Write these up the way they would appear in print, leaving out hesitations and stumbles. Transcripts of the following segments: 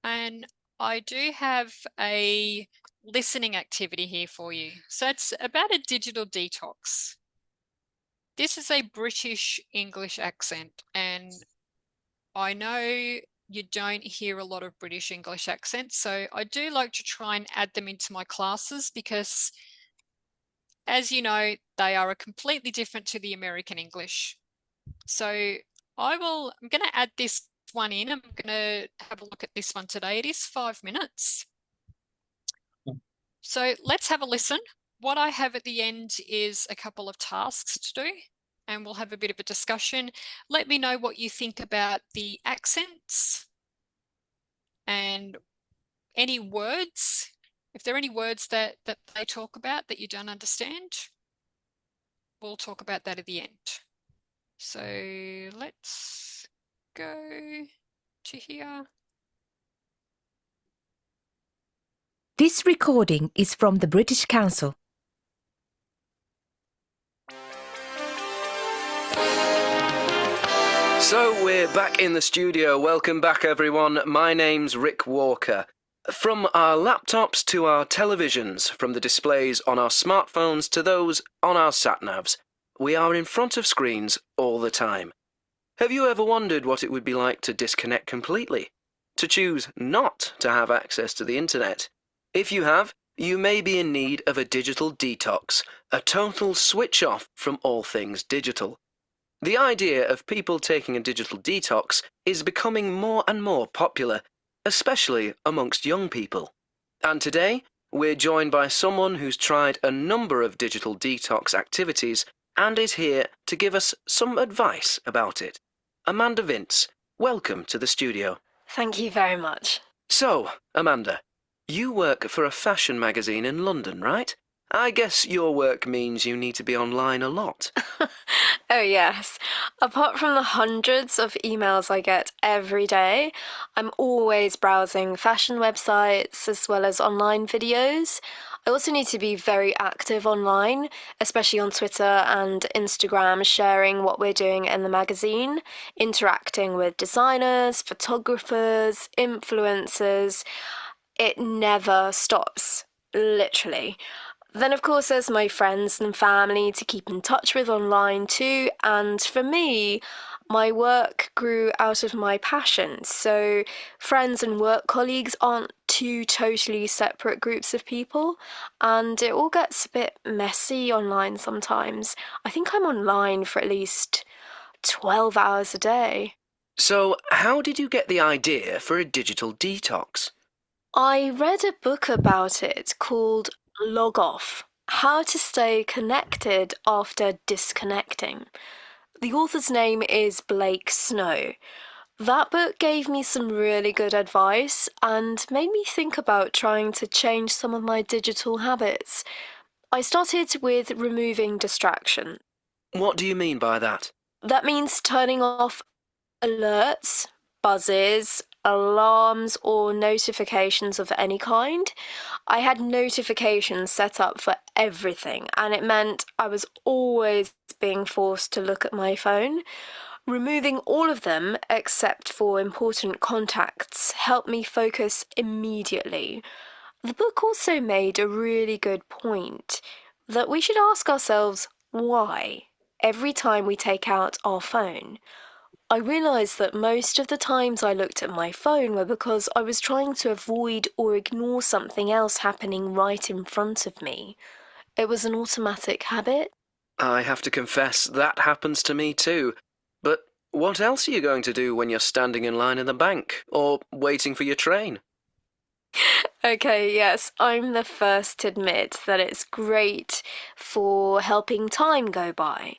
and I do have a listening activity here for you. So it's about a digital detox. This is a British English accent, and I know you don't hear a lot of British English accents, so I do like to try and add them into my classes because, as you know, they are completely different to the American English. So I'm going to add this one in. I'm going to have a look at this one today. It is 5 minutes. So let's have a listen. What I have at the end is a couple of tasks to do, and we'll have a bit of a discussion. Let me know what you think about the accents and any words. If there are any words that they talk about that you don't understand, we'll talk about that at the end. So let's go to here. This recording is from the British Council. So we're back in the studio. Welcome back, everyone. My name's Rick Walker. From our laptops to our televisions, from the displays on our smartphones to those on our sat-navs, we are in front of screens all the time. Have you ever wondered what it would be like to disconnect completely? To choose not to have access to the internet? If you have, you may be in need of a digital detox, a total switch off from all things digital. The idea of people taking a digital detox is becoming more and more popular, especially amongst young people. And today, we're joined by someone who's tried a number of digital detox activities and is here to give us some advice about it. Amanda Vince, welcome to the studio. Thank you very much. So, Amanda, you work for a fashion magazine in London, right? I guess your work means you need to be online a lot. Oh yes. Apart from the hundreds of emails I get every day, I'm always browsing fashion websites as well as online videos. I also need to be very active online, especially on Twitter and Instagram, sharing what we're doing in the magazine, interacting with designers, photographers, influencers. It never stops, literally. Then, of course, there's my friends and family to keep in touch with online too. And for me, my work grew out of my passion. So friends and work colleagues aren't two totally separate groups of people. And it all gets a bit messy online sometimes. I think I'm online for at least 12 hours a day. So, how did you get the idea for a digital detox? I read a book about it called Log Off: How to Stay Connected After Disconnecting. The author's name is Blake Snow. That book gave me some really good advice and made me think about trying to change some of my digital habits. I started with removing distraction. What do you mean by that? That means turning off alerts, buzzes, alarms, or notifications of any kind. I had notifications set up for everything, and it meant I was always being forced to look at my phone. Removing all of them, except for important contacts, helped me focus immediately. The book also made a really good point that we should ask ourselves why every time we take out our phone. I realised that most of the times I looked at my phone were because I was trying to avoid or ignore something else happening right in front of me. It was an automatic habit. I have to confess, that happens to me too. But what else are you going to do when you're standing in line in the bank or waiting for your train? Okay, yes, I'm the first to admit that it's great for helping time go by.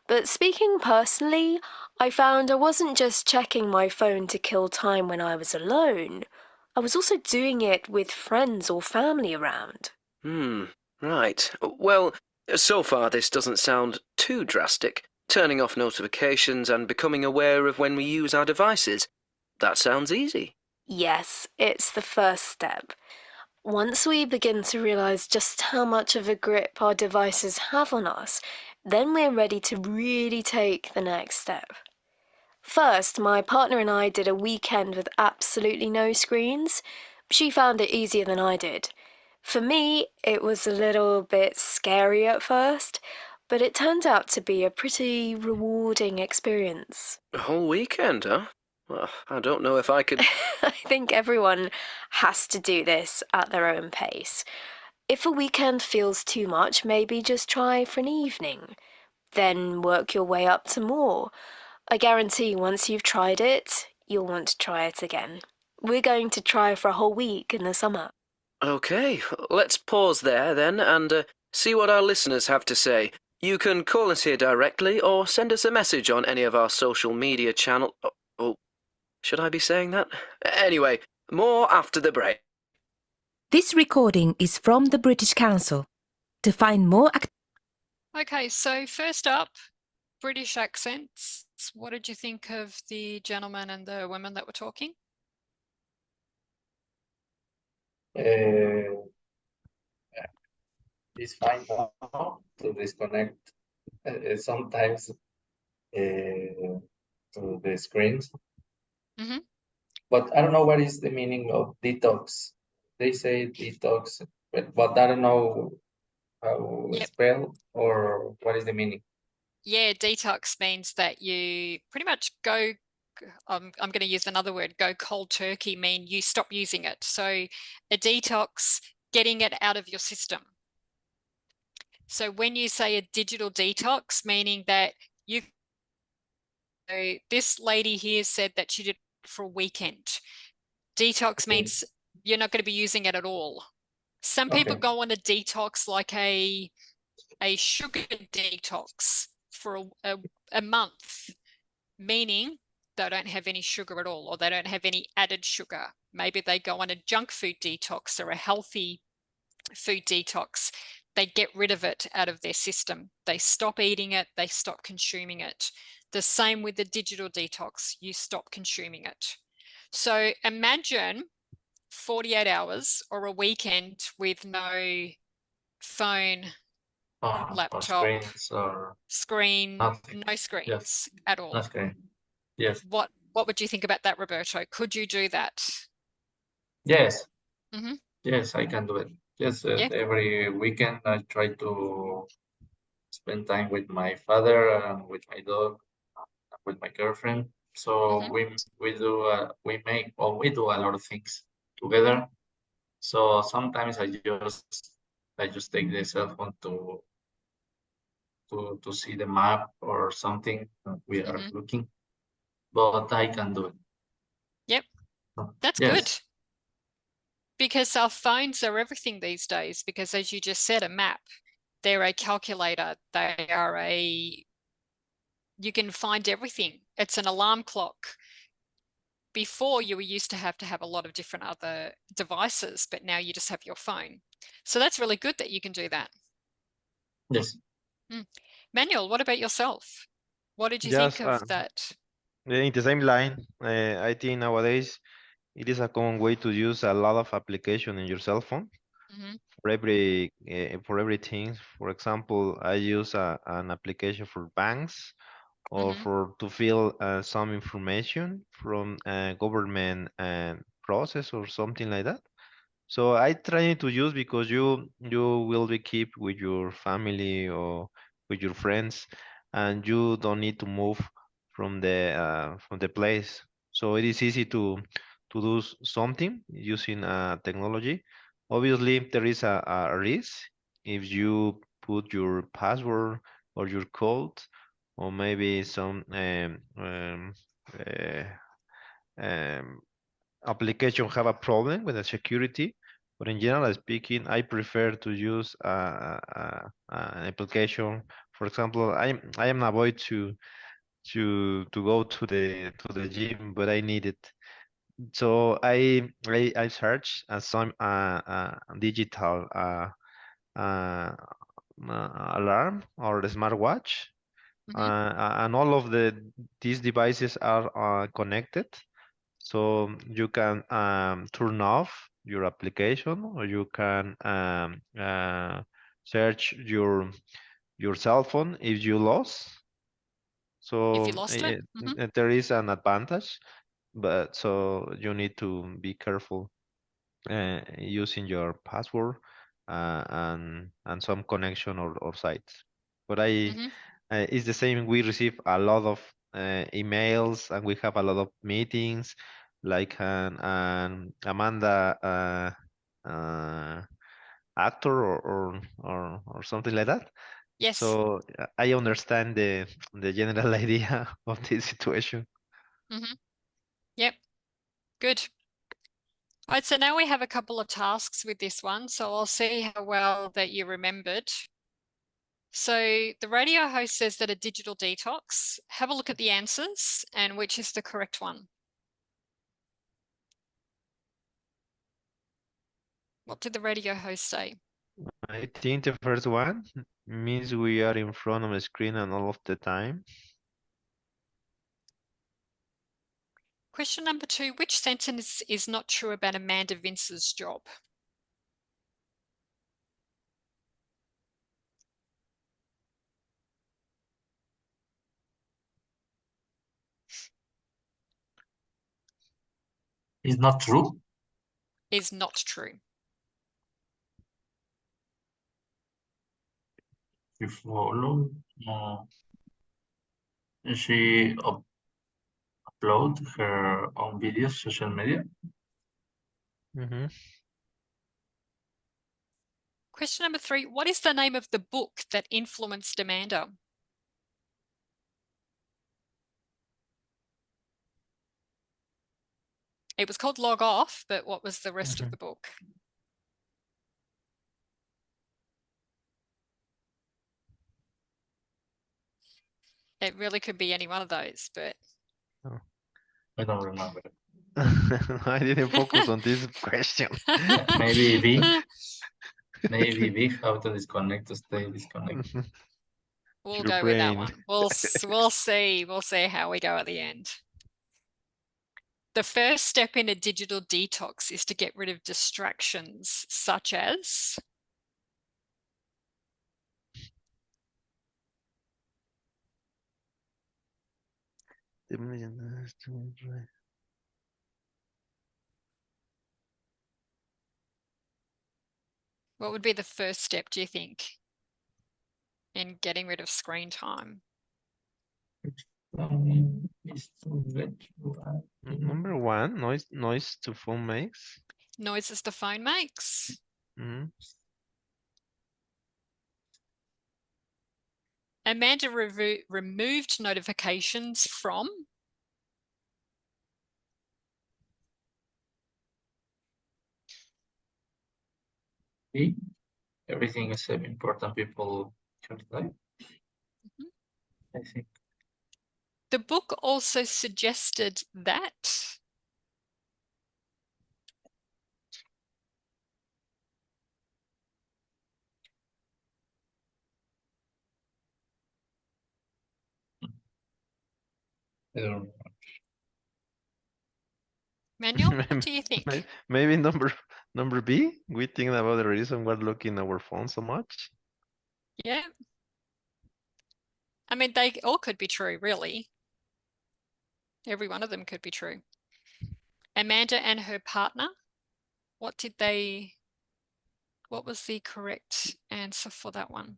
But speaking personally, I found I wasn't just checking my phone to kill time when I was alone. I was also doing it with friends or family around. Right. Well, so far this doesn't sound too drastic. Turning off notifications and becoming aware of when we use our devices. That sounds easy. Yes, it's the first step. Once we begin to realise just how much of a grip our devices have on us, then we're ready to really take the next step. First, my partner and I did a weekend with absolutely no screens. She found it easier than I did. For me, it was a little bit scary at first, but it turned out to be a pretty rewarding experience. A whole weekend, huh? Well, I don't know if I could. I think everyone has to do this at their own pace. If a weekend feels too much, maybe just try for an evening. Then work your way up to more. I guarantee once you've tried it, you'll want to try it again. We're going to try for a whole week in the summer. Okay, let's pause there then and see what our listeners have to say. You can call us here directly or send us a message on any of our social media channel. Oh, should I be saying that? Anyway, more after the break. This recording is from the British Council. To find more Okay, so first up, British accents. What did you think of the gentleman and the women that were talking? It's fine now to disconnect sometimes to the screens. Mhm. But I don't know what is the meaning of detox. They say detox, but I don't know how Yep. spell or what is the meaning. Yeah, detox means that you pretty much go, I'm going to use another word, go cold turkey, mean you stop using it. So a detox, getting it out of your system. So when you say a digital detox, meaning that you, so this lady here said that she did it for a weekend. Detox Okay. means you're not going to be using it at all. Some people Okay. go on a detox like a sugar detox for a month, meaning they don't have any sugar at all, or they don't have any added sugar. Maybe they go on a junk food detox or a healthy food detox. They get rid of it out of their system. They stop eating it, they stop consuming it. The same with the digital detox, you stop consuming it. So imagine 48 hours or a weekend with no phone, Or laptop, screens or screen, nothing. no screens Yes. at all. No screen. Yes. What would you think about that, Roberto? Could you do that? Yes. Mm-hmm. Yes, I can do it. Yes, Yeah. every weekend I try to spend time with my father and with my dog, with my girlfriend. So Mm-hmm. we do a lot of things together. So sometimes I just take the cell phone to see the map or something that we are Mm-hmm. looking, but I can do it. Yep. That's Yes. good. Because our phones are everything these days, because as you just said, a map, they're a calculator, they are you can find everything. It's an alarm clock. Before you were used to have a lot of different other devices, but now you just have your phone. So that's really good that you can do that. Yes. Manuel, what about yourself? What did you think of that? In the same line, I think nowadays it is a common way to use a lot of application in your cell phone Mm-hmm. for everything. For example, I use an application for banks or Mm-hmm. for to fill some information from government process or something like that. So I try to use because you will be keep with your family or with your friends, and you don't need to move from the place. So it is easy to do something using technology. Obviously, there is a risk if you put your password or your code or maybe some uh, um, application have a problem with the security, but in general speaking, I prefer to use an application. For example, I am avoid to go to the gym, but I need it. So I search some digital alarm or the smartwatch, Mm-hmm. and all of these devices are connected. So you can turn off your application, or you can search your cell phone if you lost. So If you lost it. Mhm. there is an advantage, but so you need to be careful using your password and some connection or sites. But Mhm. it's the same. We receive a lot of emails and we have a lot of meetings, like an Amanda actor or something like that. Yes. So I understand the general idea of this situation. Mhm. Yep. Good. All right, so now we have a couple of tasks with this one, so I'll see how well that you remembered. So the radio host says that a digital detox. Have a look at the answers and which is the correct one. What did the radio host say? I think the first one means we are in front of a screen and all of the time. Question number 2, which sentence is not true about Amanda Vince's job? It's not true. Is not true. She follow. No. She upload her own videos, social media. Question number 3, what is the name of the book that influenced Amanda? It was called Log Off, but what was the rest of the book? It really could be any one of those, but I don't remember. I didn't focus on this question. Maybe B. Maybe B. How to disconnect to stay disconnected. we'll Your go with that brain. one. We'll see. We'll see how we go at the end. The first step in a digital detox is to get rid of distractions such as what would be the first step, do you think, in getting rid of screen time? Number 1, noise to phone makes. Noises the phone makes. Amanda removed notifications from. B. Everything is important people can type. I think. The book also suggested that. I don't know. Manuel, what do you think? Maybe number B. We think about the reason we're looking at our phone so much. Yeah. I mean, they all could be true, really. Every one of them could be true. Amanda and her partner, what was the correct answer for that one?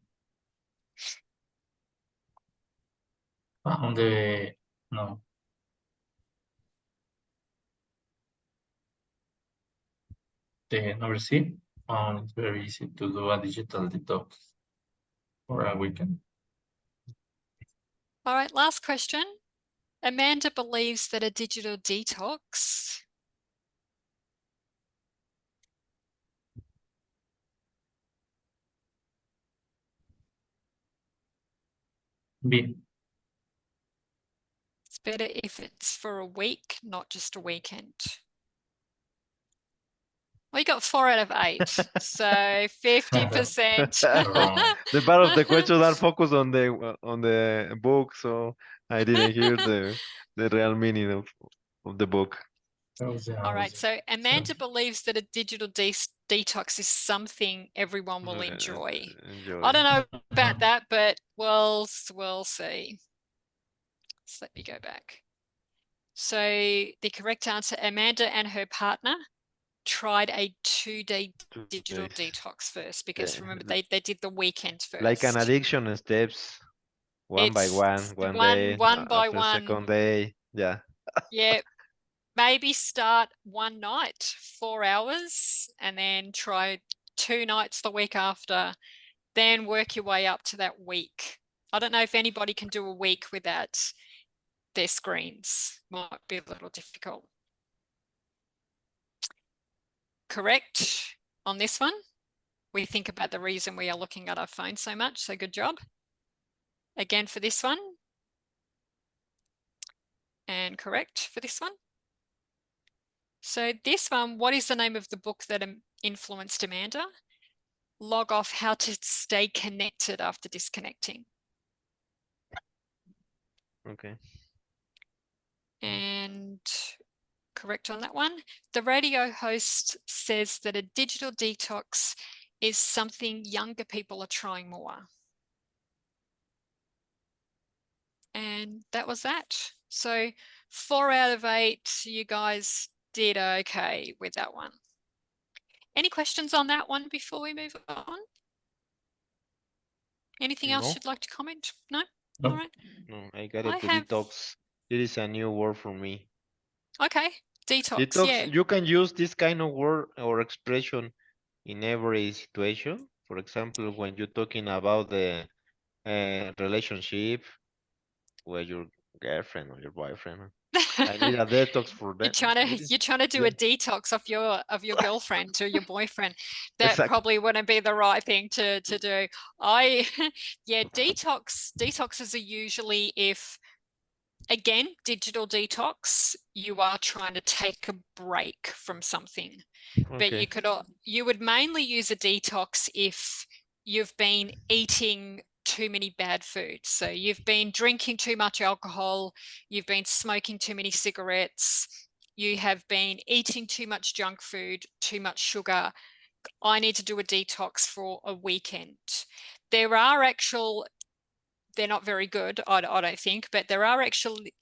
On the no. The number C. It's very easy to do a digital detox for a weekend. All right, last question. Amanda believes that a digital detox B. it's better if it's for a week, not just a weekend. Well, you got 4 out of 8, so 50%. Wrong. The part of the question are focused on the book, so I didn't hear the real meaning of the book. All right, so Amanda believes that a digital detox is something everyone will enjoy. I don't know about that, but we'll see. So let me go back. So the correct answer, Amanda and her partner tried a 2-day 2 digital days. detox first, because Yeah, remember they did the weekend like an first. addiction steps, one by It's one one day, by after one. second day. Yeah. Yeah. Maybe start one night, 4 hours, and then try 2 nights the week after, then work your way up to that week. I don't know if anybody can do a week without their screens. Might be a little difficult. Correct on this one. We think about the reason we are looking at our phone so much, so good job. Again for this one. And correct for this one. So this one, what is the name of the book that influenced Amanda? Log off, how to stay connected after disconnecting. Okay. And correct on that one. The radio host says that a digital detox is something younger people are trying more. And that was that. So 4 out of 8, you guys did okay with that one. Any questions on that one before we move on? Anything else No. you'd like to comment? No? No. All right. No, I got I it. The have, detox. It is a new word for me. okay, detox, yeah. Detox, you can use this kind of word or expression in every situation. For example, when you're talking about the relationship with your girlfriend or your boyfriend, I need a detox for You're that. trying to do Yeah, a detox of your girlfriend or your boyfriend. That exactly. probably wouldn't be the right thing to do. Yeah, detoxes are usually, if again, digital detox, you are trying to take a break from something. But Okay. you would mainly use a detox if you've been eating too many bad foods. So you've been drinking too much alcohol, you've been smoking too many cigarettes, you have been eating too much junk food, too much sugar. I need to do a detox for a weekend. There are they're not very good, I don't think, but there are actually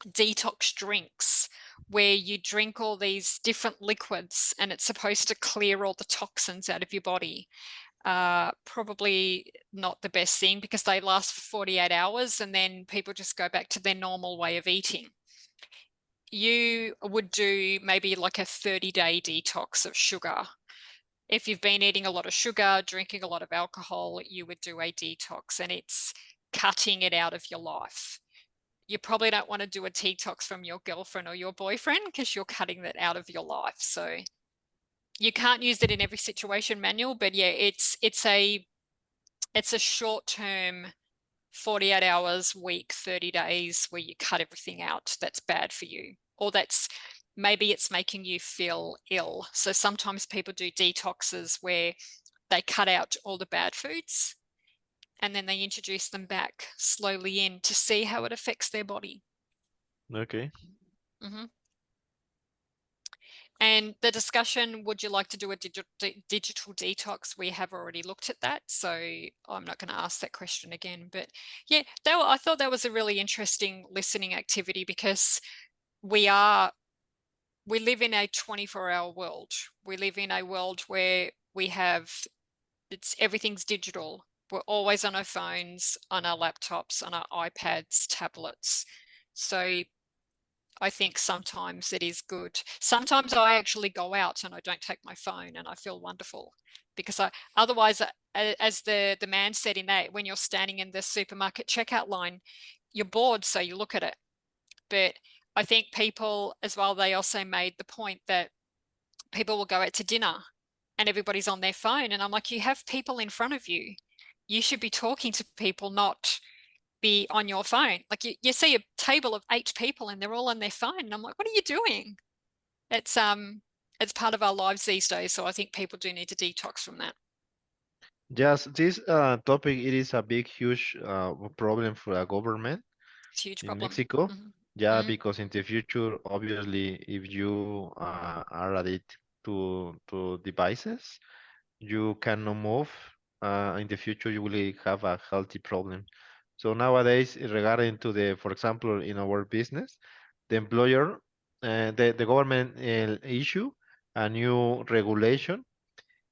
detox drinks where you drink all these different liquids and it's supposed to clear all the toxins out of your body. Probably not the best thing because they last for 48 hours and then people just go back to their normal way of eating. You would do maybe like a 30-day detox of sugar. If you've been eating a lot of sugar, drinking a lot of alcohol, you would do a detox, and it's cutting it out of your life. You probably don't want to do a detox from your girlfriend or your boyfriend because you're cutting that out of your life. So you can't use it in every situation, Manuel, but yeah, it's a short-term 48 hours, week, 30 days where you cut everything out that's bad for you, or maybe it's making you feel ill. So sometimes people do detoxes where they cut out all the bad foods and then they introduce them back slowly in to see how it affects their body. Okay. And the discussion, would you like to do a digital detox? We have already looked at that, so I'm not going to ask that question again. But yeah, I thought that was a really interesting listening activity because we live in a 24-hour world. We live in a world where everything's digital. We're always on our phones, on our laptops, on our iPads, tablets. So I think sometimes it is good. Sometimes I actually go out and I don't take my phone and I feel wonderful because otherwise, as the man said in that, when you're standing in the supermarket checkout line, you're bored, so you look at it. But I think people as well, they also made the point that people will go out to dinner and everybody's on their phone. And I'm like, you have people in front of you. You should be talking to people, not be on your phone. Like you see a table of 8 people and they're all on their phone. And I'm like, what are you doing? It's part of our lives these days. So I think people do need to detox from that. Yes, this topic, it is a big, huge problem for the government It's a huge in problem. Mexico. Mm-hmm. Yeah, because in the future, obviously, if you are addicted to devices, you cannot move. In the future, you will have a healthy problem. So nowadays, regarding to the, for example, in our business, the employer, the government issue a new regulation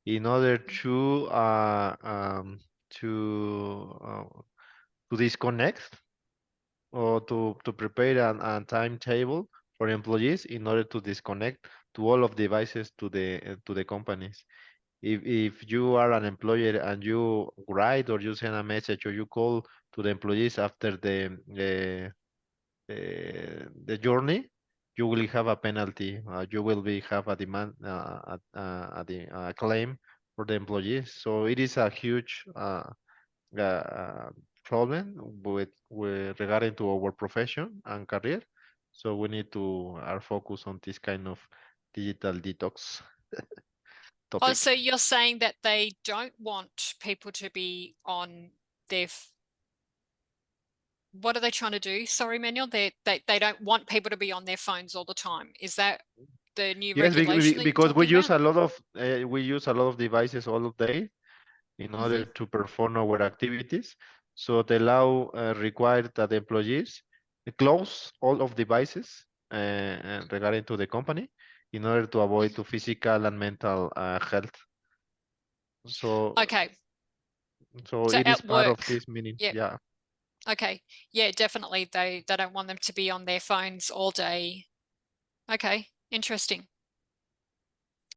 in order to disconnect or to prepare a timetable for employees in order to disconnect to all of devices to the companies. If you are an employer and you write or you send a message or you call to the employees after the journey, you will have a penalty. You will have a demand, a claim for the employees. So it is a huge problem with regarding to our profession and career. So we need to are focus on this kind of digital detox Oh, topic. so you're saying that they don't want people to be on their what are they trying to do? Sorry, Manuel, they don't want people to be on their phones all the time. Is that the new Yes, regulation that you're because we talking use about? we use a lot of devices all day in order to perform our activities. So the law required that the employees close all of devices regarding to the company in order to avoid to physical and mental health. So Okay. so So it is at part of work, this meaning. yeah. Yeah. Okay. Yeah, definitely. They don't want them to be on their phones all day. Okay, interesting.